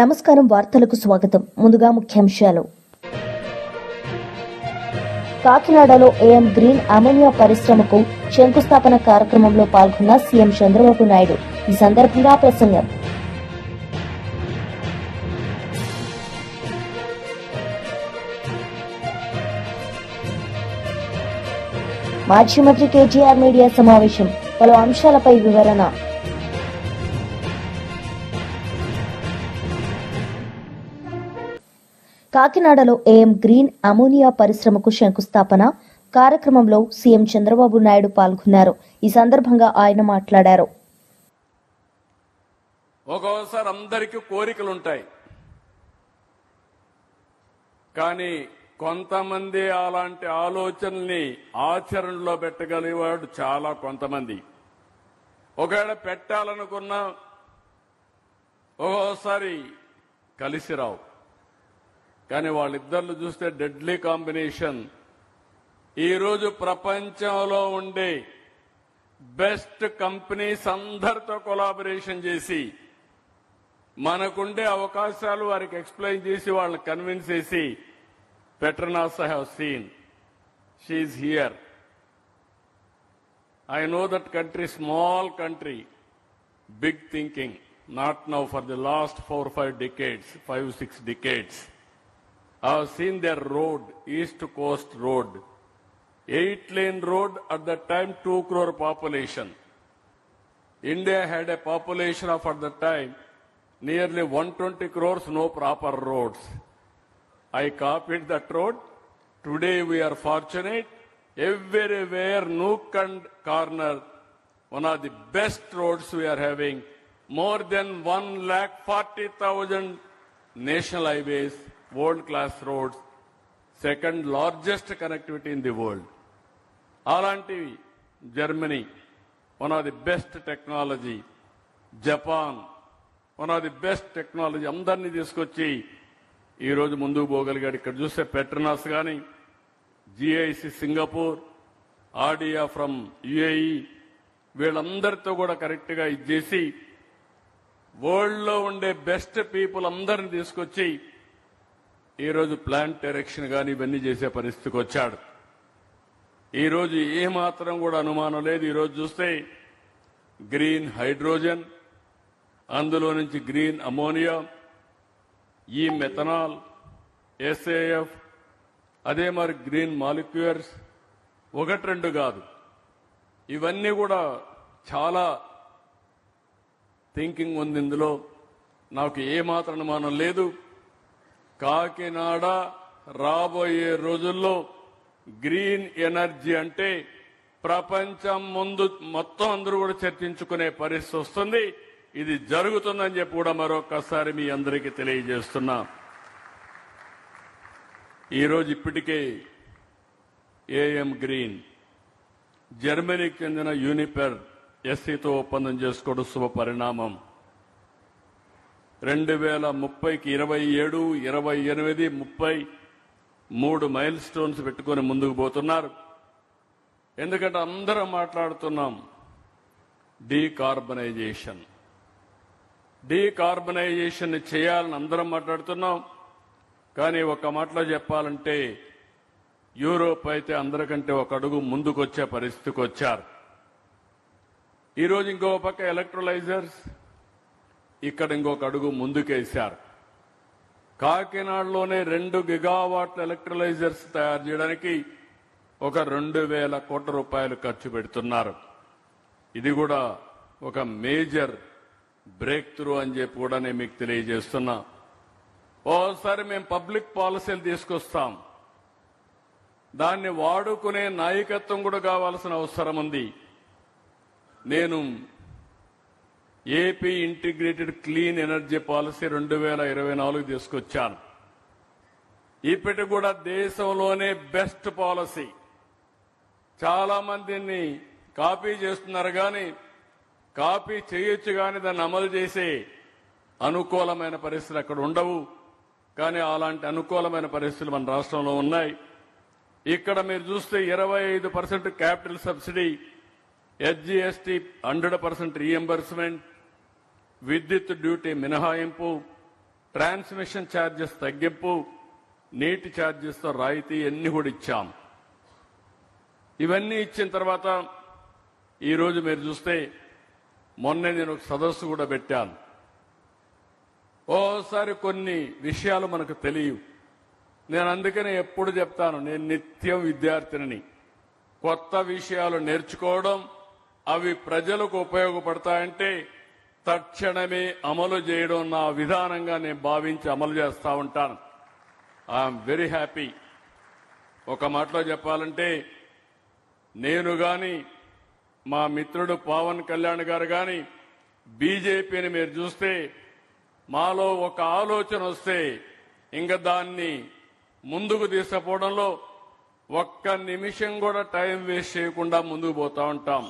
నమస్కారం. వార్తలకు స్వాగతం. ముందుగా ముఖ్యాంశాలు. కాకినాడలో ఏఎం గ్రీన్ అమోనియా పరిశ్రమకు శంకుస్థాపన కార్యక్రమంలో పాల్గొన్న సీఎం చంద్రబాబు నాయుడు. ఈ సందర్భంగా ప్రసంగం. మాజీ మంత్రి కేటీఆర్ మీడియా సమావేశం. పలు అంశాలపై వివరణ. కాకినాడలో ఏఎం గ్రీన్ అమోనియా పరిశ్రమకు శంకుస్థాపన కార్యక్రమంలో సీఎం చంద్రబాబు నాయుడు పాల్గొన్నారు. ఈ సందర్భంగా ఆయన మాట్లాడారు. ఒక్కోసారి అందరికీ కోరికలుంటాయి, కానీ కొంతమంది అలాంటి ఆలోచనల్ని ఆచరణలో పెట్టగలిగేవాడు చాలా కొంతమంది. ఒకవేళ పెట్టాలనుకున్నా ఒక్కోసారి కలిసి రావు. కానీ వాళ్ళిద్దరిని చూస్తే డెడ్లీ కాంబినేషన్. ఈరోజు ప్రపంచంలో ఉండే బెస్ట్ కంపెనీస్ అందరితో కొలాబరేషన్ చేసి మనకుండే అవకాశాలు వారికి ఎక్స్ప్లెయిన్ చేసి వాళ్ళని కన్విన్స్ చేసి Petronas I have seen. She is here. I know that country, small country, big thinking, not now for the last 4 or 5 decades, 5-6 decades. I have seen their road, east coast road, 8-lane road at that time, 2 crore population. India had a population of at that time nearly 120 crores, no proper roads. I copied that road. Today we are fortunate. Everywhere, nook and corner, one of the best roads we are having. More than 1,40,000 national highways, world-class roads, second largest connectivity in the world. Alanti, Germany, one of the best technology. Japan, one of the best technology. Andarni తీసుకొచ్చి ఈ రోజు ముందుకు పోగలిగాడు. ఇక్కడ చూస్తే Petronas కానీ, GIC Singapore, ఆర్డియా from UAE, వీళ్ళందరితో కూడా కరెక్ట్గా ఇచ్చేసి వరల్డ్లో ఉండే బెస్ట్ పీపుల్ అందరిని తీసుకొచ్చి ఈరోజు ప్లాంట్ డైరెక్షన్ కానీ ఇవన్నీ చేసే పరిస్థితికి వచ్చాడు. ఈరోజు ఏమాత్రం కూడా అనుమానం లేదు. ఈరోజు చూస్తే గ్రీన్ హైడ్రోజన్, అందులో నుంచి గ్రీన్ అమోనియా, ఈ మెథనాల్, ఎస్ఏఎఫ్, అదే మరి గ్రీన్ మాలిక్యూల్స్, 1-2 కాదు, ఇవన్నీ కూడా చాలా థింకింగ్ ఉంది ఇందులో. నాకు ఏమాత్రం అనుమానం లేదు. కాకినాడ రాబోయే రోజుల్లో గ్రీన్ ఎనర్జీ అంటే ప్రపంచం ముందు మొత్తం అందరూ కూడా చర్చించుకునే పరిస్థితి వస్తుంది. ఇది జరుగుతుందని చెప్పి కూడా మరొకసారి మీ అందరికీ తెలియజేస్తున్నా. ఈరోజు ఇప్పటికే ఏఎం గ్రీన్ జర్మనీకి చెందిన యూనిపెర్ ఎస్సీతో ఒప్పందం చేసుకోవడం శుభ పరిణామం. 2030కి 27, 28, 30 3 మైల్ స్టోన్స్ పెట్టుకొని ముందుకు పోతున్నారు. ఎందుకంటే అందరం మాట్లాడుతున్నాం డీకార్బనైజేషన్ చేయాలని అందరం మాట్లాడుతున్నాం. కానీ ఒక మాటలో చెప్పాలంటే యూరోప్ అయితే అందరికంటే ఒక అడుగు ముందుకొచ్చే పరిస్థితికి వచ్చారు. ఈరోజు ఇంకో పక్క ఎలక్ట్రోలైజర్స్, ఇక్కడ ఇంకొక అడుగు ముందుకేశారు. కాకినాడలోనే 2 గిగావాట్ల ఎలక్ట్రోలైజర్స్ తయారు చేయడానికి ఒక 2,000 కోట్ల రూపాయలు ఖర్చు పెడుతున్నారు. ఇది కూడా ఒక మేజర్ బ్రేక్ త్రూ అని చెప్పి కూడా నేను మీకు తెలియజేస్తున్నా. ఓసారి మేము పబ్లిక్ పాలసీలు తీసుకొస్తాం, దాన్ని వాడుకునే నాయకత్వం కూడా కావాల్సిన అవసరం ఉంది. నేను AP integrated clean energy policy 2024 తీసుకొచ్చాను. ఇప్పటికి కూడా దేశంలోనే బెస్ట్ పాలసీ. చాలా మందిని కాపీ చేస్తున్నారు, కానీ కాపీ చేయొచ్చు, కానీ దాన్ని అమలు చేసే అనుకూలమైన పరిస్థితులు అక్కడ ఉండవు. కానీ అలాంటి అనుకూలమైన పరిస్థితులు మన రాష్ట్రంలో ఉన్నాయి. ఇక్కడ మీరు చూస్తే 25% క్యాపిటల్ సబ్సిడీ, ఎస్జీఎస్టీ 100% రీఎంబర్స్మెంట్, విద్యుత్ డ్యూటీ మినహాయింపు, ట్రాన్స్మిషన్ ఛార్జెస్ తగ్గింపు, నీటి ఛార్జెస్తో రాయితీ అన్ని కూడా ఇచ్చాం. ఇవన్నీ ఇచ్చిన తర్వాత ఈరోజు మీరు చూస్తే మొన్నే నేను ఒక సదస్సు కూడా పెట్టాను. ఓసారి కొన్ని విషయాలు మనకు తెలియవు. నేను అందుకనే ఎప్పుడు చెప్తాను, నేను నిత్యం విద్యార్థిని. కొత్త విషయాలు నేర్చుకోవడం, అవి ప్రజలకు ఉపయోగపడతాయంటే తక్షణమే అమలు చేయడం నా విధానంగా నేను భావించి అమలు చేస్తూ ఉంటాను. I'm very happy. ఒక మాటలో చెప్పాలంటే నేను కానీ మా మిత్రుడు పవన్ కళ్యాణ్ గారు కానీ బీజేపీని మీరు చూస్తే మాలో ఒక ఆలోచన వస్తే ఇంకా దాన్ని ముందుకు తీసుకుపోవడంలో ఒక్క నిమిషం కూడా టైం వేస్ట్ చేయకుండా ముందుకు పోతా ఉంటాం.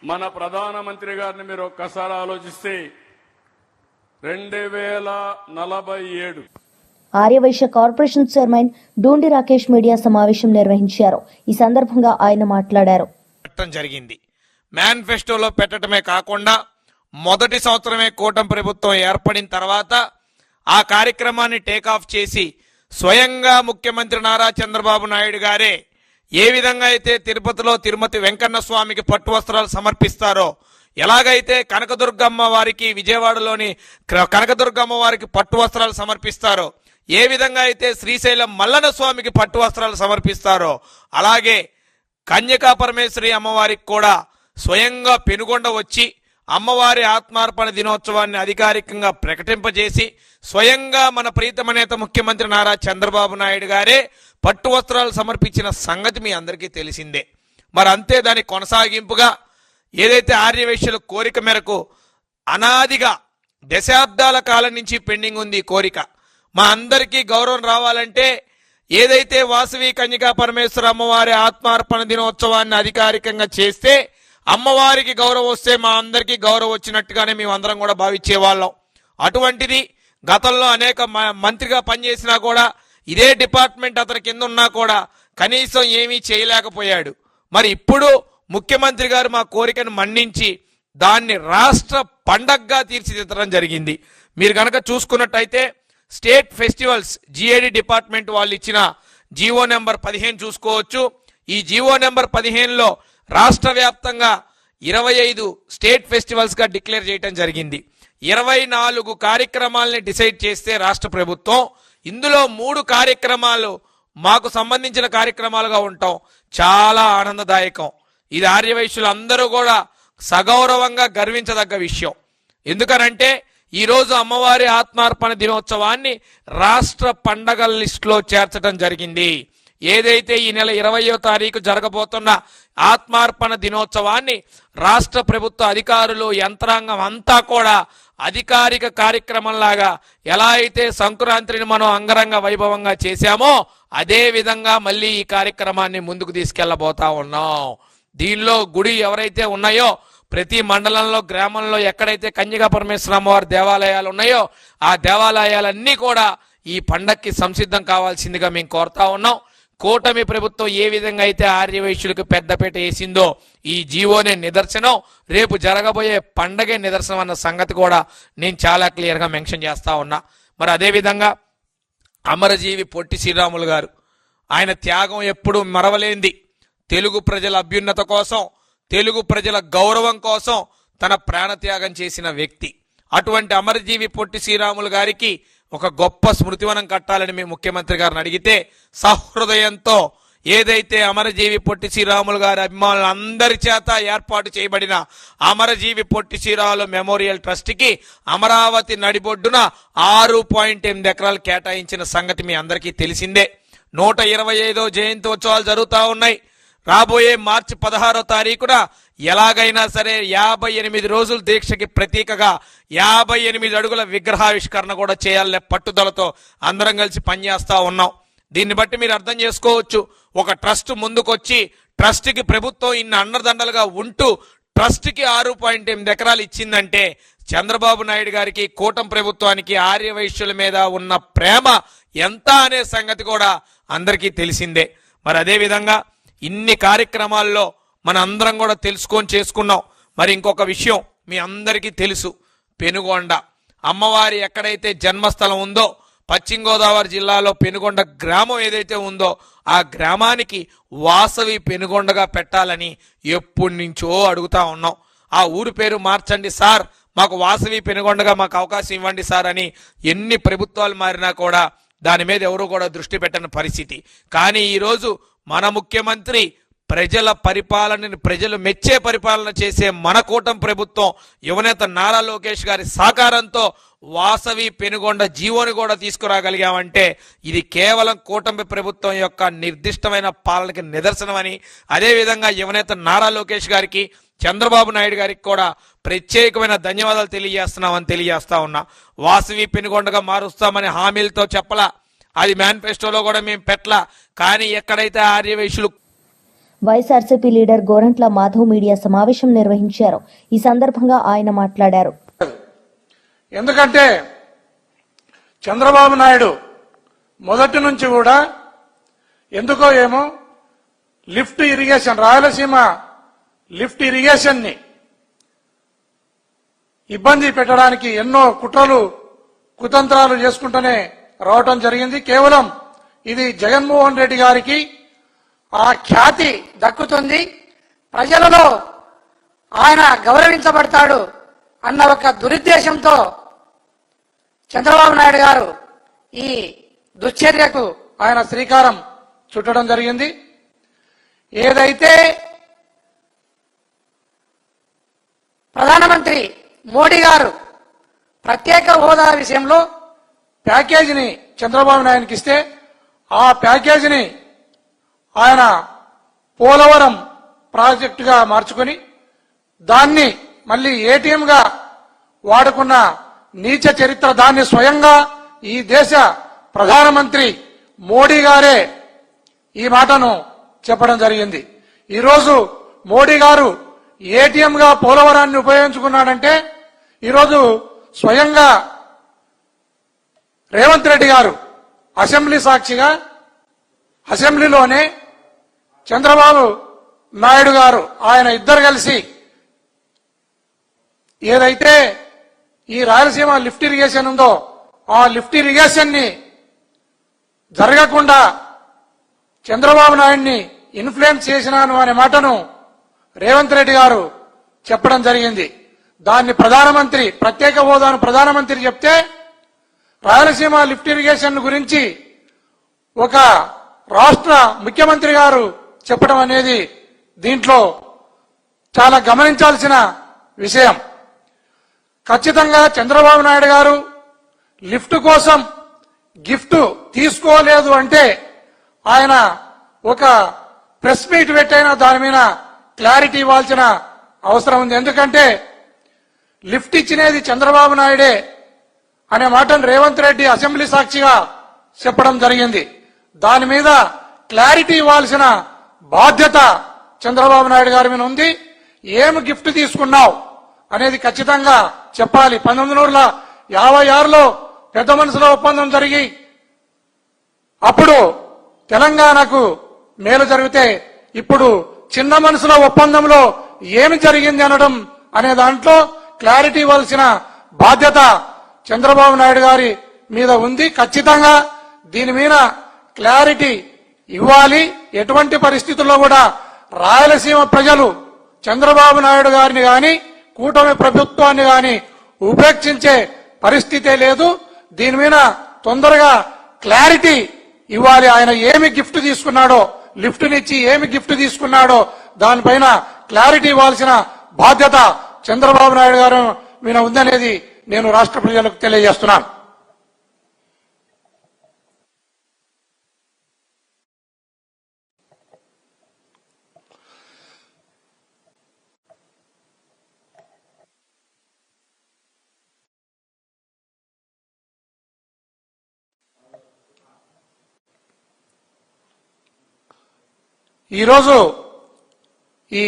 మన ప్రధానమంత్రి గారిని మీరు ఒక్కసారి ఆలోచిస్తే 2047 Arya Vaishya corporation chairman Doondi Rakesh media సమావేశం నిర్వహించారు. ఈ సందర్భంగా ఆయన మాట్లాడారు. జరిగింది. మేనిఫెస్టోలో పెట్టడమే కాకుండా మొదటి సంవత్సరమే కూటమి ప్రభుత్వం ఏర్పడిన తర్వాత ఆ కార్యక్రమాన్ని టేకాఫ్ చేసి స్వయంగా ముఖ్యమంత్రి నారా చంద్రబాబు నాయుడు గారే ఏ విధంగా అయితే తిరుపతిలో తిరుమతి వెంకన్న స్వామికి పట్టు వస్త్రాలు సమర్పిస్తారో, ఎలాగైతే కనకదుర్గమ్మ వారికి విజయవాడలోని కనకదుర్గమ్మ వారికి పట్టు వస్త్రాలు సమర్పిస్తారో, ఏ విధంగా అయితే శ్రీశైలం మల్లన్న స్వామికి పట్టు వస్త్రాలు సమర్పిస్తారో, అలాగే కన్యకా పరమేశ్వరి అమ్మవారికి కూడా స్వయంగా పెనుగొండ వచ్చి అమ్మవారి ఆత్మార్పణ దినోత్సవాన్ని అధికారికంగా ప్రకటింపజేసి స్వయంగా మన ప్రీతమ నేత ముఖ్యమంత్రి నారా చంద్రబాబు నాయుడు గారే పట్టు వస్త్రాలు సమర్పించిన సంగతి మీ అందరికీ తెలిసిందే. మరి అంతే దాని కొనసాగింపుగా ఏదైతే ఆర్యవైశ్యుల కోరిక మేరకు అనాదిగా దశాబ్దాల కాలం నుంచి పెండింగ్ ఉంది ఈ కోరిక, మా అందరికీ గౌరవం రావాలంటే ఏదైతే వాసవి కన్యకా పరమేశ్వర అమ్మవారి ఆత్మార్పణ దినోత్సవాన్ని అధికారికంగా చేస్తే అమ్మవారికి గౌరవం వస్తే మా అందరికీ గౌరవం వచ్చినట్టుగానే మేమందరం కూడా భావించేవాళ్ళం. అటువంటిది గతంలో అనేక మంత్రిగా పనిచేసినా కూడా ఇదే డిపార్ట్మెంట్ అతని కింద ఉన్నా కూడా కనీసం ఏమీ చేయలేకపోయాడు. మరి ఇప్పుడు ముఖ్యమంత్రి గారు మా కోరికను మన్నించి దాన్ని రాష్ట్ర పండగగా తీర్చిదిద్దడం జరిగింది. మీరు కనుక చూసుకున్నట్టయితే స్టేట్ ఫెస్టివల్స్ జిఏడి డిపార్ట్మెంట్ వాళ్ళు ఇచ్చిన జీవో నెంబర్ 15 చూసుకోవచ్చు. ఈ జీవో నెంబర్ 15లో రాష్ట్ర వ్యాప్తంగా 25 స్టేట్ ఫెస్టివల్స్ గా డిక్లేర్ చేయడం జరిగింది. 24 కార్యక్రమాలని డిసైడ్ చేస్తే రాష్ట్ర ప్రభుత్వం, ఇందులో 3 కార్యక్రమాలు మాకు సంబంధించిన కార్యక్రమాలుగా ఉంటాం. చాలా ఆనందదాయకం. ఇది ఆర్యవైశ్యులు అందరూ కూడా సగౌరవంగా గర్వించదగ్గ విషయం. ఎందుకనంటే ఈరోజు అమ్మవారి ఆత్మార్పణ దినోత్సవాన్ని రాష్ట్ర పండగల లిస్టులో చేర్చడం జరిగింది. ఏదైతే ఈ నెల 20వ తారీఖు జరగబోతున్న ఆత్మార్పణ దినోత్సవాన్ని రాష్ట్ర ప్రభుత్వ అధికారులు యంత్రాంగం అంతా కూడా అధికారిక కార్యక్రమంలాగా ఎలా అయితే సంక్రాంతిని మనం అంగరంగ వైభవంగా చేశామో అదే విధంగా మళ్ళీ ఈ కార్యక్రమాన్ని ముందుకు తీసుకెళ్లబోతా ఉన్నాం. దీనిలో గుడి ఎవరైతే ఉన్నాయో ప్రతి మండలంలో గ్రామంలో ఎక్కడైతే కన్యకా పరమేశ్వర అమ్మవారి దేవాలయాలు ఉన్నాయో ఆ దేవాలయాలన్నీ కూడా ఈ పండక్కి సంసిద్ధం కావాల్సిందిగా మేము కోరుతా ఉన్నాం. కూటమి ప్రభుత్వం ఏ విధంగా అయితే ఆర్యవైశ్యులకు పెద్దపీట వేసిందో ఈ జీవోనే నిదర్శనం, రేపు జరగబోయే పండగే నిదర్శనం అన్న సంగతి కూడా నేను చాలా క్లియర్గా మెన్షన్ చేస్తా ఉన్నా. మరి అదేవిధంగా అమరజీవి పొట్టి శ్రీరాములు గారు, ఆయన త్యాగం ఎప్పుడు మరవలేంది. తెలుగు ప్రజల అభ్యున్నత కోసం, తెలుగు ప్రజల గౌరవం కోసం తన ప్రాణత్యాగం చేసిన వ్యక్తి. అటువంటి అమరజీవి పొట్టి శ్రీరాములు గారికి ఒక గొప్ప స్మృతివనం కట్టాలని మేము ముఖ్యమంత్రి గారిని అడిగితే సహృదయంతో ఏదైతే అమరజీవి పొట్టి శ్రీరాములు గారి అభిమానులు అందరి చేత ఏర్పాటు చేయబడిన అమరజీవి పొట్టి శ్రీరాములు మెమోరియల్ ట్రస్ట్కి అమరావతి నడిబొడ్డున 6.8 ఎకరాలు కేటాయించిన సంగతి మీ అందరికీ తెలిసిందే. 125వ జయంతి ఉత్సవాలు జరుగుతూ ఉన్నాయి. రాబోయే మార్చి 16వ తారీఖున ఎలాగైనా సరే 58 రోజుల దీక్షకి ప్రతీకగా 58 అడుగుల విగ్రహావిష్కరణ కూడా చేయాలనే పట్టుదలతో అందరం కలిసి పనిచేస్తా ఉన్నాం. దీన్ని బట్టి మీరు అర్థం చేసుకోవచ్చు, ఒక ట్రస్ట్ ముందుకొచ్చి ట్రస్ట్కి ప్రభుత్వం ఇన్ని అండదండలుగా ఉంటూ ట్రస్ట్కి 6.8 ఎకరాలు ఇచ్చిందంటే చంద్రబాబు నాయుడు గారికి, కూటమి ప్రభుత్వానికి ఆర్యవైశ్యుల మీద ఉన్న ప్రేమ ఎంత అనే సంగతి కూడా అందరికీ తెలిసిందే. మరి అదేవిధంగా ఇన్ని కార్యక్రమాల్లో మన అందరం కూడా తెలుసుకొని చేసుకున్నాం. మరి ఇంకొక విషయం మీ అందరికీ తెలుసు, పెనుగొండ అమ్మవారి ఎక్కడైతే జన్మస్థలం ఉందో పశ్చిమ గోదావరి జిల్లాలో పెనుగొండ గ్రామం ఏదైతే ఉందో ఆ గ్రామానికి వాసవి పెనుగొండగా పెట్టాలని ఎప్పటి నుంచో అడుగుతా ఉన్నాం. ఆ ఊరు పేరు మార్చండి సార్, మాకు వాసవి పెనుగొండగా మాకు అవకాశం ఇవ్వండి సార్ అని ఎన్ని ప్రభుత్వాలు మారినా కూడా దాని మీద ఎవరు కూడా దృష్టి పెట్టని పరిస్థితి. కానీ ఈరోజు మన ముఖ్యమంత్రి ప్రజల పరిపాలనని ప్రజలు మెచ్చే పరిపాలన చేసే మన కూటమి ప్రభుత్వం యువనేత నారా లోకేష్ గారి సహకారంతో వాసవి పెనుగొండ జీవోని కూడా తీసుకురాగలిగామంటే ఇది కేవలం కూటమి ప్రభుత్వం యొక్క నిర్దిష్టమైన పాలనకి నిదర్శనమని, అదేవిధంగా యువనేత నారా లోకేష్ గారికి చంద్రబాబు నాయుడు గారికి కూడా ప్రత్యేకమైన ధన్యవాదాలు తెలియజేస్తున్నామని తెలియజేస్తా ఉన్నా. వాసవి పెనుగొండగా మారుస్తామని హామీలతో చెప్పలా, అది మేనిఫెస్టోలో కూడా మేము పెట్టలా. కానీ ఎక్కడైతే ఆర్యవైశ్యులు వైఎస్ఆర్సీపీ లీడర్ గోరంట్ల మాధవ్ మీడియా సమావేశం నిర్వహించారు. ఈ సందర్భంగా ఆయన మాట్లాడారు. ఎందుకంటే చంద్రబాబు నాయుడు మొదటి నుంచి కూడా ఎందుకో ఏమో lift irrigation, Rayalaseema lift irrigation ని ఇబ్బంది పెట్టడానికి ఎన్నో కుట్రలు కుతంత్రాలు చేసుకుంటూనే రావటం జరిగింది. కేవలం ఇది జగన్మోహన్ రెడ్డి గారికి ఆ ఖ్యాతి దక్కుతుంది, ప్రజలలో ఆయన గౌరవించబడతాడు అన్న ఒక దురుద్దేశంతో చంద్రబాబు నాయుడు గారు ఈ దుశ్చర్యకు ఆయన శ్రీకారం చుట్టడం జరిగింది. ఏదైతే ప్రధానమంత్రి మోడీ గారు ప్రత్యేక హోదా విషయంలో ప్యాకేజీని చంద్రబాబు నాయుడుకి ఇస్తే ఆ ప్యాకేజీని ఆయన పోలవరం ప్రాజెక్టుగా మార్చుకొని దాన్ని మళ్ళీ ఏటీఎంగా వాడుకున్న నీచ చరిత్ర, దాన్ని స్వయంగా ఈ దేశ ప్రధానమంత్రి మోడీ గారే ఈ మాటను చెప్పడం జరిగింది. ఈరోజు మోడీ గారు ఏటీఎంగా పోలవరాన్ని ఉపయోగించుకున్నాడంటే ఈరోజు స్వయంగా రేవంత్ రెడ్డి గారు అసెంబ్లీ సాక్షిగా అసెంబ్లీలోనే చంద్రబాబు నాయుడు గారు ఆయన ఇద్దరు కలిసి ఏదైతే ఈ రాయలసీమ లిఫ్ట్ ఇరిగేషన్ ఉందో ఆ లిఫ్ట్ ఇరిగేషన్ ని జరగకుండా చంద్రబాబు నాయుడిని ఇన్ఫ్లుయెన్స్ చేసినాను అనే మాటను రేవంత్ రెడ్డి గారు చెప్పడం జరిగింది. దాన్ని ప్రధానమంత్రి, ప్రత్యేక హోదాను ప్రధానమంత్రి చెప్తే రాయలసీమ లిఫ్ట్ ఇరిగేషన్ గురించి ఒక రాష్ట్ర ముఖ్యమంత్రి గారు చెప్పడం అనేది దీంట్లో చాలా గమనించాల్సిన విషయం. ఖచ్చితంగా చంద్రబాబు నాయుడు గారు లిఫ్ట్ కోసం గిఫ్ట్ తీసుకోలేదు అంటే ఆయన ఒక ప్రెస్ మీట్ పెట్టైనా దాని మీద క్లారిటీ ఇవ్వాల్సిన అవసరం ఉంది. ఎందుకంటే లిఫ్ట్ ఇచ్చినది చంద్రబాబు నాయుడే అనే మాటను రేవంత్ రెడ్డి అసెంబ్లీ సాక్షిగా చెప్పడం జరిగింది. దాని మీద క్లారిటీ ఇవ్వాల్సిన బాధ్యత చంద్రబాబు నాయుడు గారి మీద ఉంది. ఏమి గిఫ్ట్ తీసుకున్నావు అనేది ఖచ్చితంగా చెప్పాలి. 1956లో పెద్ద మనసులో ఒప్పందం జరిగి అప్పుడు తెలంగాణకు మేలు జరిగితే ఇప్పుడు చిన్న మనసులో ఒప్పందంలో ఏమి జరిగింది అనడం అనే దాంట్లో క్లారిటీ ఇవ్వాల్సిన బాధ్యత చంద్రబాబు నాయుడు గారి మీద ఉంది. ఖచ్చితంగా దీని మీద క్లారిటీ ఇవ్వాలి. ఎటువంటి పరిస్థితుల్లో కూడా రాయలసీమ ప్రజలు చంద్రబాబు నాయుడు గారిని గాని కూటమి ప్రభుత్వాన్ని గాని ఉపేక్షించే పరిస్థితే లేదు. దీని మీద తొందరగా క్లారిటీ ఇవ్వాలి. ఆయన ఏమి గిఫ్ట్ తీసుకున్నాడో, లిఫ్ట్ నిచ్చి ఏమి గిఫ్ట్ తీసుకున్నాడో దానిపైన క్లారిటీ ఇవ్వాల్సిన బాధ్యత చంద్రబాబు నాయుడు గారు మీద ఉందనేది నేను రాష్ట్ర ప్రజలకు తెలియజేస్తున్నాను. ఈరోజు ఈ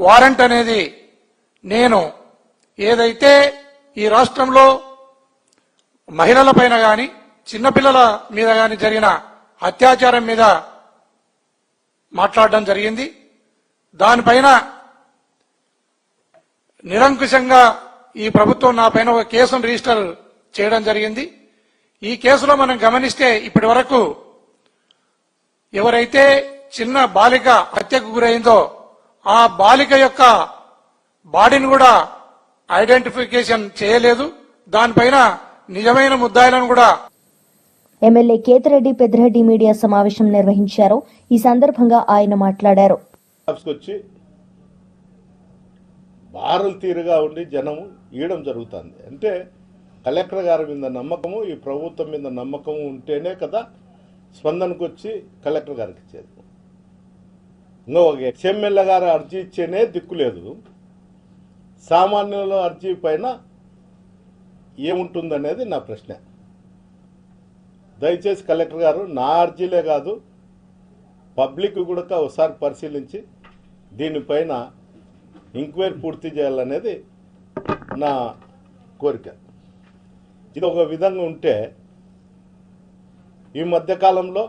వారెంట్ అనేది నేను ఏదైతే ఈ రాష్ట్రంలో మహిళల పైన గాని చిన్నపిల్లల మీద గాని జరిగిన అత్యాచారం మీద మాట్లాడడం జరిగింది. దానిపైన నిరంకుశంగా ఈ ప్రభుత్వం నా పైన ఒక కేసును రిజిస్టర్ చేయడం జరిగింది. ఈ కేసులో మనం గమనిస్తే ఇప్పటి వరకు ఎవరైతే చిన్న బాలిక హత్యకు గురైందో ఆ బాలిక యొక్క బాడీని కూడా ఐడెంటిఫికేషన్ చేయలేదు. దానిపైన నిజమైన ముద్దాయిలను కూడా ఎమ్మెల్యే కేతిరెడ్డి పెద్దిరెడ్డి మీడియా సమావేశం నిర్వహించారు. ఈ సందర్భంగా ఆయన మాట్లాడారు. వచ్చి బారులు తీరుగా ఉండి జనము ఇయడం జరుగుతుంది. అంటే కలెక్టర్ గారి మీద నమ్మకము, ఈ ప్రభుత్వం మీద నమ్మకము ఉంటేనే కదా స్పందనకు వచ్చి కలెక్టర్ గారికి ఇచ్చేది. ఇంకో ఎమ్మెల్యే గారు అర్జీ ఇచ్చేనే దిక్కులేదు. సామాన్యుల అర్జీ పైన ఏముంటుందనేది నా ప్రశ్న. దయచేసి కలెక్టర్ గారు నా అర్జీలే కాదు పబ్లిక్ కూడా ఒకసారి పరిశీలించి దీనిపైన ఎంక్వైరీ పూర్తి చేయాలనేది నా కోరిక. ఇది ఒక విధంగా ఉంటే ఈ మధ్యకాలంలో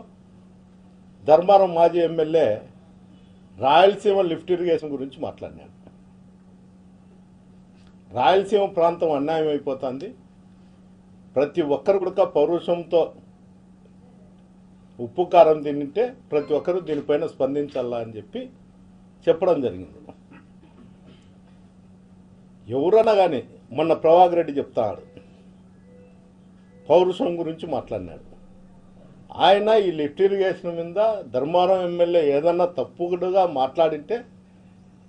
ధర్మారం మాజీ ఎమ్మెల్యే రాయలసీమ లిఫ్ట్ ఇరిగేషన్ గురించి మాట్లాడినాడు. రాయలసీమ ప్రాంతం అన్యాయం అయిపోతుంది. ప్రతి ఒక్కరు కూడా పౌరుషంతో ఉప్పు కారం తింటే ప్రతి ఒక్కరూ దీనిపైన స్పందించాలా అని చెప్పి చెప్పడం జరిగింది. ఎవరన్నా కానీ మొన్న ప్రభాకర్ రెడ్డి చెప్తాడు పౌరుషం గురించి మాట్లాడినాడు. ఆయన ఈ లిఫ్ట్ ఇరిగేషన్ మీద ధర్మారం ఎమ్మెల్యే ఏదన్నా తప్పుగా మాట్లాడింటే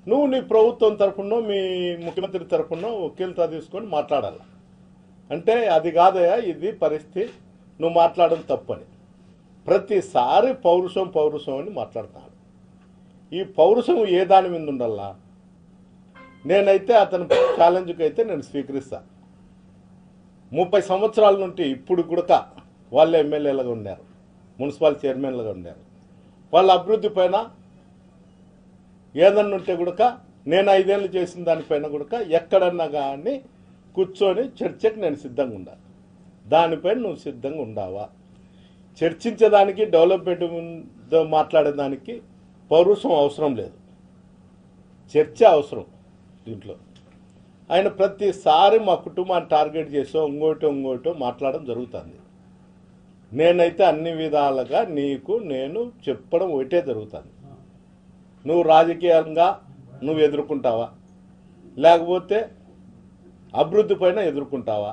నువ్వు నీ ప్రభుత్వం తరఫున మీ ముఖ్యమంత్రి తరఫున వకీల్తో తీసుకొని మాట్లాడాలి. అంటే అది కాదయా ఇది పరిస్థితి, నువ్వు మాట్లాడడం తప్పని ప్రతిసారి పౌరుషం పౌరుషం అని మాట్లాడతాడు. ఈ పౌరుషం ఏ దాని మీద ఉండాలా? నేనైతే అతని ఛాలెంజ్కి అయితే నేను స్వీకరిస్తా. 30 సంవత్సరాల నుండి ఇప్పుడు కూడా వాళ్ళే ఎమ్మెల్యేలుగా ఉన్నారు, మున్సిపల్ చైర్మన్లుగా ఉన్నారు. వాళ్ళ అభివృద్ధి పైన ఏదన్నా ఉంటే కూడా నేను 5 ఏళ్ళు చేసిన దానిపైన కూడా ఎక్కడన్నా కానీ కూర్చొని చర్చకు నేను సిద్ధంగా ఉండాలి. దానిపైన నువ్వు సిద్ధంగా ఉండావా? చర్చించేదానికి డెవలప్మెంట్ మాట్లాడేదానికి పౌరుషం అవసరం లేదు, చర్చ అవసరం. దీంట్లో ఆయన ప్రతిసారి మా కుటుంబాన్ని టార్గెట్ చేసో ఇంకోటో మాట్లాడడం జరుగుతుంది. నేనైతే అన్ని విధాలుగా నీకు నేను చెప్పడం ఒకటే జరుగుతుంది. నువ్వు రాజకీయంగా నువ్వు ఎదుర్కొంటావా, లేకపోతే అభివృద్ధి పైన ఎదుర్కొంటావా?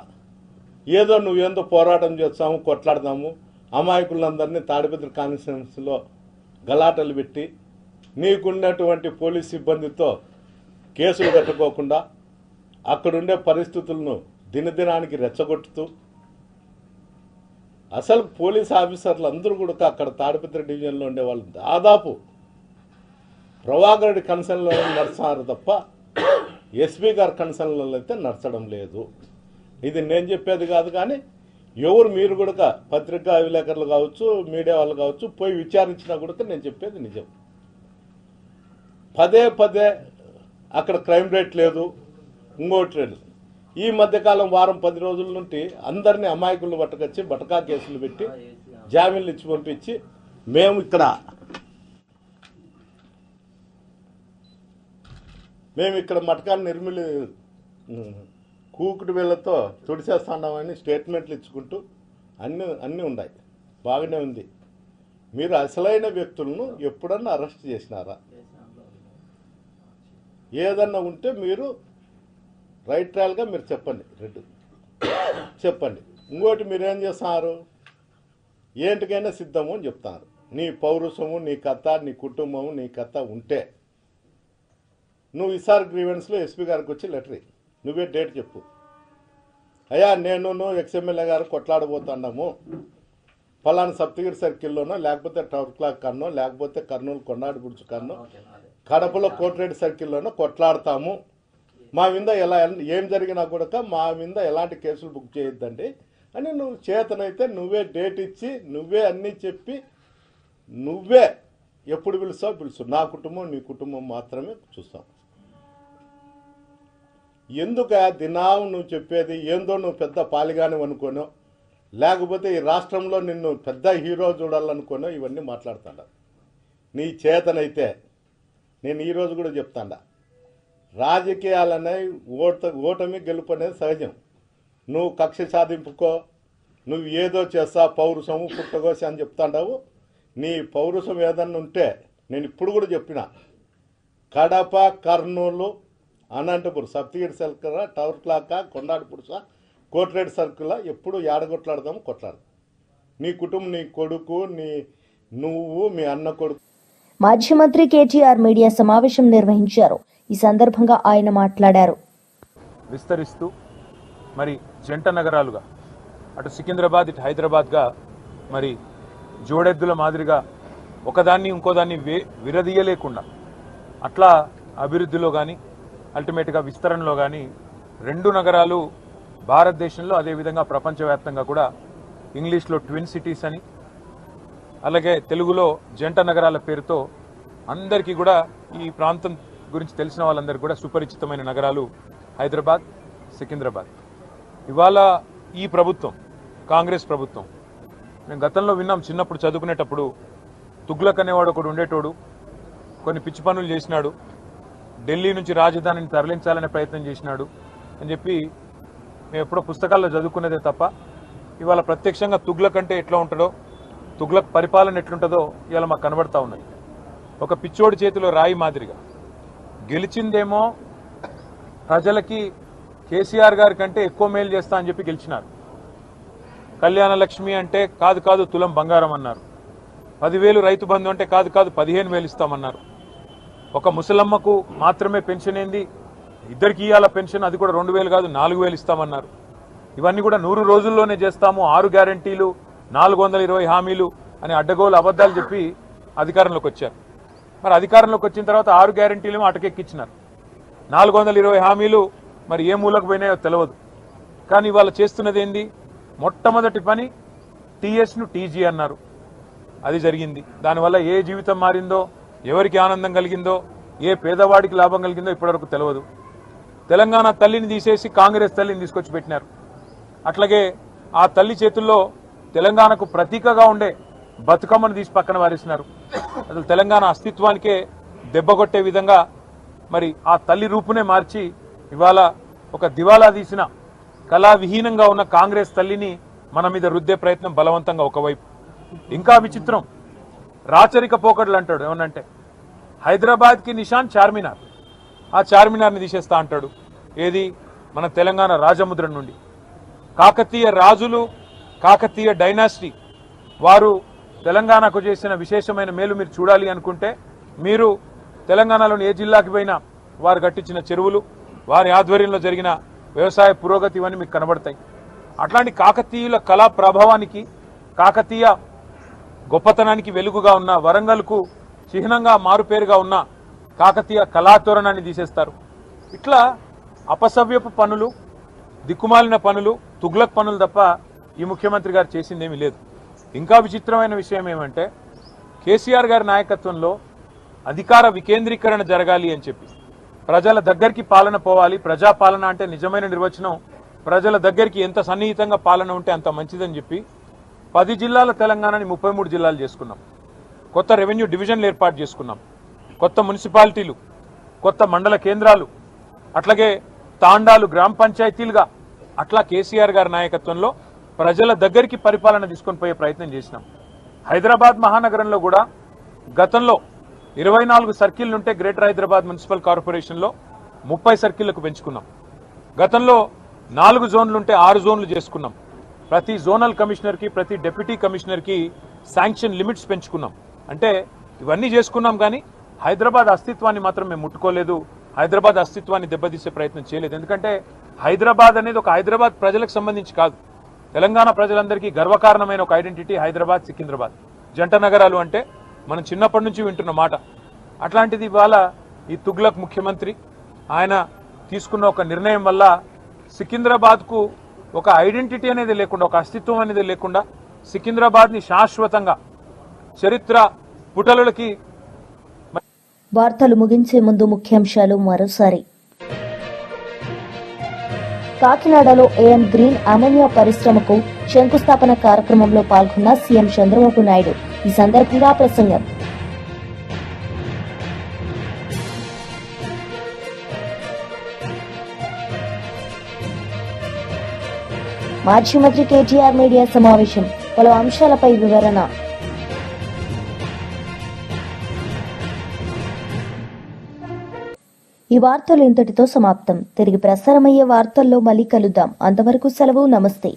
ఏదో నువ్వేందో పోరాటం చేస్తాము, కొట్లాడదాము, అమాయకులందరినీ తాడిపత్రి కాన్స్టిట్యున్సీలో గలాటలు పెట్టి నీకున్నటువంటి పోలీస్ సిబ్బందితో కేసులు కట్టుకోకుండా అక్కడుండే పరిస్థితులను దినదినానికి రెచ్చగొట్టుతూ అసలు పోలీస్ ఆఫీసర్లు అందరూ కూడా అక్కడ తాడిపత్రి డివిజన్లో ఉండే వాళ్ళు దాదాపు ప్రభాకర్ రెడ్డి కన్సర్న్లో నడుస్తున్నారు తప్ప ఎస్పీ గారి కన్సర్న్లో అయితే నడచడం లేదు. ఇది నేను చెప్పేది కాదు, కానీ ఎవరు మీరు కూడా పత్రికా విలేకరులు కావచ్చు, మీడియా వాళ్ళు కావచ్చు, పోయి విచారించినా కూడా నేను చెప్పేది నిజం. పదే అక్కడ క్రైమ్ రేట్ లేదు, ఇంకోటి లేదు. ఈ మధ్యకాలం వారం 10 రోజుల నుండి అందరినీ అమాయకులను పట్టుకొచ్చి బటకా కేసులు పెట్టి జామీన్లు ఇచ్చి పంపించి మేము ఇక్కడ మటకాన్ని నిర్మిలి కూకుడు వేళ్లతో తుడిచేస్తున్నామని స్టేట్మెంట్లు ఇచ్చుకుంటూ అన్నీ ఉన్నాయి. బాగానే ఉంది. మీరు అసలైన వ్యక్తులను ఎప్పుడన్నా అరెస్ట్ చేసినారా? ఏదన్నా ఉంటే మీరు రైట్ ట్రయల్గా మీరు చెప్పండి, చెప్పండి. ఇంకోటి మీరేం చేస్తున్నారు, ఏంటికైనా సిద్ధము అని చెప్తున్నారు. నీ పౌరుషము, నీ కథ, నీ కుటుంబము, నీ కథ ఉంటే నువ్వు ఈసారి గ్రీవెన్స్లో ఎస్పీ గారికి వచ్చి లెటర్ ఇయ్యి. నువ్వే డేట్ చెప్పు. అయ్యా నేను ఎక్స్ఎమ్మెల్యే గారు కొట్లాడబోతున్నాము, ఫలానా సప్తగిరి సర్కిల్లోనో, లేకపోతే టవర్ క్లాక్ కన్నో, లేకపోతే కర్నూలు కొన్నాడు గుడ్చు కన్నో, కడపలో కోటిరెడ్డి సర్కిల్లోనో కొట్లాడతాము. మా మీద ఏం జరిగినా కూడా మా మీద ఎలాంటి కేసులు బుక్ చేయొద్దండి అని నువ్వు చేతనైతే నువ్వే డేట్ ఇచ్చి నువ్వే అన్నీ చెప్పి నువ్వే ఎప్పుడు పిలుస్తావు. నా కుటుంబం నీ కుటుంబం మాత్రమే చూస్తాం. ఎందుకు దినాం నువ్వు చెప్పేది ఏందో నువ్వు పెద్ద పాలిగాని అనుకోనో, లేకపోతే ఈ రాష్ట్రంలో నిన్ను పెద్ద హీరో చూడాలనుకోనో ఇవన్నీ మాట్లాడుతాడా? నీ చేతనైతే నేను ఈరోజు కూడా చెప్తాడా, రాజకీయాలనే ఓటమి గెలుపు అనేది సహజం. నువ్వు కక్ష సాధింపుకో, నువ్వు ఏదో చేస్తా, పౌరుషము పుట్టగోసి అని చెప్తాండావు. నీ పౌరుషం ఏదన్నా ఉంటే నేను ఇప్పుడు కూడా చెప్పిన, Kadapa, Kurnool, Anantapuram, Saptagiri circle, tower clock, కొండాడిపురుష, కోటిరెడ్డి సర్కిల్ ఎప్పుడు ఏడగొట్లాడదాము, కొట్లాడదాం. నీ కుటుంబం, నీ కొడుకు, నువ్వు మీ అన్న కొడుకు. మాజీ మంత్రి కేటీఆర్ మీడియా సమావేశం నిర్వహించారు. ఈ సందర్భంగా ఆయన మాట్లాడారు. విస్తరిస్తూ మరి జంట నగరాలుగా అటు సికింద్రాబాద్ ఇటు హైదరాబాద్గా మరి జోడెద్దుల మాదిరిగా ఒకదాన్ని ఇంకోదాన్ని విరదీయలేకుండా అట్లా అభివృద్ధిలో కానీ అల్టిమేట్గా విస్తరణలో కానీ రెండు నగరాలు భారతదేశంలో అదేవిధంగా ప్రపంచవ్యాప్తంగా కూడా ఇంగ్లీష్లో ట్విన్ సిటీస్ అని, అలాగే తెలుగులో జంట నగరాల పేరుతో అందరికీ కూడా ఈ ప్రాంతం గురించి తెలిసిన వాళ్ళందరికీ కూడా సుపరిచితమైన నగరాలు హైదరాబాద్, సికింద్రాబాద్. ఇవాళ ఈ ప్రభుత్వం, కాంగ్రెస్ ప్రభుత్వం, మేము గతంలో విన్నాం, చిన్నప్పుడు చదువుకునేటప్పుడు తుగ్లక్ అనేవాడు ఒకడు ఉండేటోడు, కొన్ని పిచ్చి పనులు చేసినాడు, ఢిల్లీ నుంచి రాజధానిని తరలించాలనే ప్రయత్నం చేసినాడు అని చెప్పి మేము ఎప్పుడో పుస్తకాల్లో చదువుకునేదే తప్ప ఇవాళ ప్రత్యక్షంగా తుగ్లక్ అంటే ఎట్లా ఉంటుందో, తుగ్లక్ పరిపాలన ఎట్లుంటుందో ఇవాళ మాకు కనబడతా ఉన్నాయి. ఒక పిచ్చోడి చేతిలో రాయి మాదిరిగా గెలిచిందేమో ప్రజలకి కేసీఆర్ గారి కంటే ఎక్కువ మేలు చేస్తా అని చెప్పి గెలిచినారు. కళ్యాణ లక్ష్మి అంటే కాదు తులం బంగారం అన్నారు. 10,000 రైతు బంధు అంటే కాదు 15,000 ఇస్తామన్నారు. ఒక ముసలమ్మకు మాత్రమే పెన్షన్ ఏంది, ఇద్దరికి ఇవ్వాల పెన్షన్, అది కూడా 2,000 కాదు 4,000 ఇస్తామన్నారు. ఇవన్నీ కూడా 100 రోజుల్లోనే చేస్తాము, 6 గ్యారంటీలు, 420 హామీలు అని అడ్డగోలు అబద్దాలు చెప్పి అధికారంలోకి వచ్చారు. మరి అధికారంలోకి వచ్చిన తర్వాత 6 గ్యారంటీలు అటకెక్కించినారు. 420 హామీలు మరి ఏ మూలకు పోయినాయో తెలియదు. కానీ ఇవాళ చేస్తున్నది ఏంది, మొట్టమొదటి పని టీఎస్ను టీజీ అన్నారు, అది జరిగింది. దానివల్ల ఏ జీవితం మారిందో, ఎవరికి ఆనందం కలిగిందో, ఏ పేదవాడికి లాభం కలిగిందో ఇప్పటివరకు తెలియదు. తెలంగాణ తల్లిని తీసేసి కాంగ్రెస్ తల్లిని తీసుకొచ్చి పెట్టినారు. అట్లాగే ఆ తల్లి చేతుల్లో తెలంగాణకు ప్రతీకగా ఉండే బతుకమ్మను తీసి పక్కన వారేసినారు. అసలు తెలంగాణ అస్తిత్వానికే దెబ్బకొట్టే విధంగా మరి ఆ తల్లి రూపునే మార్చి ఇవాళ ఒక దివాలా తీసిన కళావిహీనంగా ఉన్న కాంగ్రెస్ తల్లిని మన మీద రుద్దే ప్రయత్నం బలవంతంగా ఒకవైపు. ఇంకా విచిత్రం, రాచరిక పోకడలు అంటాడు. ఏమనంటే హైదరాబాద్కి నిషాన్ చార్మినార్, ఆ చార్మినార్ని తీసేస్తా అంటాడు. ఏది, మన తెలంగాణ రాజముద్ర నుండి. కాకతీయ రాజులు, కాకతీయ డైనాసిటీ వారు తెలంగాణకు చేసిన విశేషమైన మేలు మీరు చూడాలి అనుకుంటే మీరు తెలంగాణలోని ఏ జిల్లాకి పోయినా వారు కట్టించిన చెరువులు, వారి ఆధ్వర్యంలో జరిగిన వ్యవసాయ పురోగతి ఇవన్నీ మీకు కనబడతాయి. అట్లాంటి కాకతీయుల కళా ప్రభావానికి, కాకతీయ గొప్పతనానికి వెలుగుగా ఉన్న, వరంగల్కు చిహ్నంగా మారుపేరుగా ఉన్న కాకతీయ కళాతోరణాన్ని తీసేస్తారు. ఇట్లా అపసవ్యపు పనులు, దిక్కుమాలిన పనులు, తుగ్లక్ పనులు తప్ప ఈ ముఖ్యమంత్రి గారు చేసిందేమీ లేదు. ఇంకా విచిత్రమైన విషయం ఏమంటే కేసీఆర్ గారి నాయకత్వంలో అధికార వికేంద్రీకరణ జరగాలి అని చెప్పి, ప్రజల దగ్గరికి పాలన పోవాలి. ప్రజాపాలన అంటే నిజమైన నిర్వచనం ప్రజల దగ్గరికి ఎంత సన్నిహితంగా పాలన ఉంటే అంత మంచిదని చెప్పి 10 జిల్లాల తెలంగాణని 33 జిల్లాలు చేసుకున్నాం. కొత్త రెవెన్యూ డివిజన్లు ఏర్పాటు చేసుకున్నాం, కొత్త మున్సిపాలిటీలు, కొత్త మండల కేంద్రాలు, అట్లాగే తాండాలు గ్రామ పంచాయతీలుగా అట్లా కేసీఆర్ గారి నాయకత్వంలో ప్రజల దగ్గరికి పరిపాలన తీసుకొని పోయే ప్రయత్నం చేసినాం. హైదరాబాద్ మహానగరంలో కూడా గతంలో 24 సర్కిల్ ఉంటే గ్రేటర్ హైదరాబాద్ మున్సిపల్ కార్పొరేషన్లో 30 సర్కిళ్లకు పెంచుకున్నాం. గతంలో 4 జోన్లుంటే 6 జోన్లు చేసుకున్నాం. ప్రతి జోనల్ కమిషనర్కి, ప్రతి డిప్యూటీ కమిషనర్కి శాంక్షన్ లిమిట్స్ పెంచుకున్నాం. అంటే ఇవన్నీ చేసుకున్నాం, కానీ హైదరాబాద్ అస్తిత్వాన్ని మాత్రం మేము ముట్టుకోలేదు. హైదరాబాద్ అస్తిత్వాన్ని దెబ్బతీసే ప్రయత్నం చేయలేదు. ఎందుకంటే హైదరాబాద్ అనేది ఒక హైదరాబాద్ ప్రజలకు సంబంధించి కాదు, తెలంగాణ ప్రజలందరికీ గర్వకారణమైన ఒక ఐడెంటిటీ హైదరాబాద్, సికింద్రాబాద్ జంట నగరాలు అంటే మనం చిన్నప్పటి నుంచి వింటున్న మాట. అట్లాంటిది ఇవాళ ఈ తుగ్లక్ ముఖ్యమంత్రి ఆయన తీసుకున్న ఒక నిర్ణయం వల్ల సికింద్రాబాద్కు ఒక ఐడెంటిటీ అనేది లేకుండా, ఒక అస్తిత్వం అనేది లేకుండా సికింద్రాబాద్ని శాశ్వతంగా చరిత్ర పుటలకి. వార్తలు ముగించే ముందు ముఖ్యాంశాలు మరోసారి. కాకినాడలో ఏఎం గ్రీన్ అమోనియా పరిశ్రమకు శంకుస్థాపన కార్యక్రమంలో పాల్గొన్న సీఎం చంద్రబాబు నాయుడు. ఈ సందర్భంగా ప్రసంగం. మాజీ మంత్రి కేటీఆర్ మీడియా సమావేశం, పలు అంశాలపై వివరణ. ఈ వార్తలు ఇంతటితో సమాప్తం. తిరిగి ప్రసారమయ్యే వార్తల్లో మళ్ళీ కలుద్దాం. అంతవరకు సెలవు. నమస్తే.